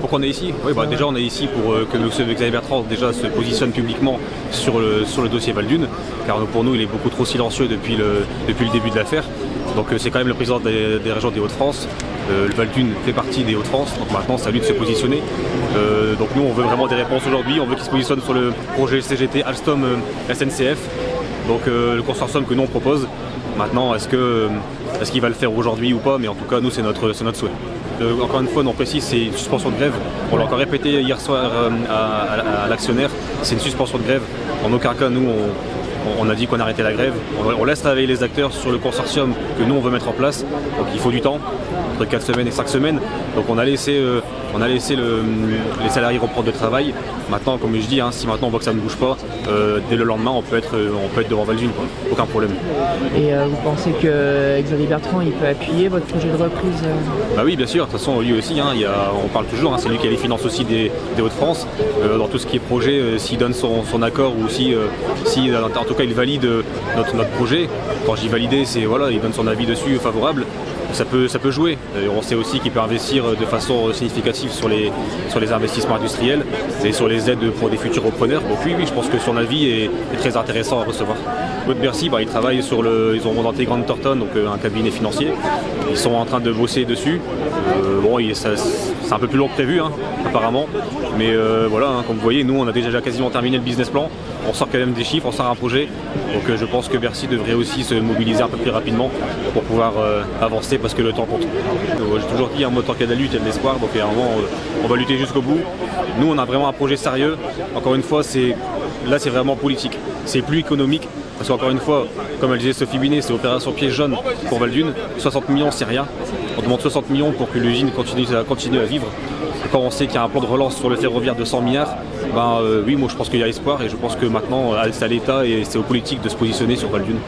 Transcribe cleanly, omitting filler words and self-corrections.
Pourquoi on est ici? Oui, déjà on est ici pour que M. Xavier Bertrand déjà se positionne publiquement sur le dossier Val-d'Une, car pour nous il est beaucoup trop silencieux depuis le début de l'affaire. Donc c'est quand même le président des régions des Hauts-de-France. Le Val-d'Une fait partie des Hauts-de-France, donc maintenant c'est à lui de se positionner. Donc nous on veut vraiment des réponses aujourd'hui, on veut qu'il se positionne sur le projet CGT Alstom SNCF, donc le consortium que nous on propose. Maintenant est-ce qu'il va le faire aujourd'hui ou pas, mais en tout cas nous c'est notre souhait. Encore une fois, on précise, c'est une suspension de grève. On l'a encore répété hier soir à l'actionnaire, c'est une suspension de grève. En aucun cas, nous, on a dit qu'on arrêtait la grève. On laisse travailler les acteurs sur le consortium que nous, on veut mettre en place. Donc il faut du temps, entre 4 semaines et 5 semaines. Donc on a laissé les salariés reprendre le travail. Maintenant, comme je dis, si maintenant on voit que ça ne bouge pas, dès le lendemain, on peut être devant Val-d'Une, aucun problème. Et vous pensez que Xavier Bertrand, il peut appuyer votre projet de reprise Bah oui, bien sûr. De toute façon, lui aussi, on parle toujours, c'est lui qui a les finances aussi des Hauts-de-France. Dans tout ce qui est projet, s'il donne son accord ou si en tout cas il valide notre projet. Quand je dis valider, c'est voilà, il donne son avis dessus favorable. Ça peut jouer. On sait aussi qu'il peut investir de façon significative sur les investissements industriels et sur les aides pour des futurs repreneurs. Donc oui, je pense que son avis est très intéressant à recevoir. Haute Bercy, ils travaillent ils ont monté Grant Thornton, donc un cabinet financier. Ils sont en train de bosser dessus. C'est un peu plus long que prévu, apparemment. Mais voilà, comme vous voyez, nous on a déjà quasiment terminé le business plan. On sort quand même des chiffres, on sort un projet. Donc je pense que Bercy devrait aussi se mobiliser un peu plus rapidement pour pouvoir avancer parce que le temps compte. J'ai toujours dit, tant qu'il y a de la lutte, il y a de l'espoir. Donc à un moment, on va lutter jusqu'au bout. Nous, on a vraiment un projet sérieux. Encore une fois, là c'est vraiment politique. C'est plus économique. Parce qu'encore une fois, comme elle disait Sophie Binet, c'est opération piège jaune pour Val-d'Une. 60 millions, c'est rien. On demande 60 millions pour que l'usine continue à vivre. Et quand on sait qu'il y a un plan de relance sur le ferroviaire de 100 milliards, oui, moi je pense qu'il y a espoir et je pense que maintenant c'est à l'État et c'est aux politiques de se positionner sur Val-d'Une.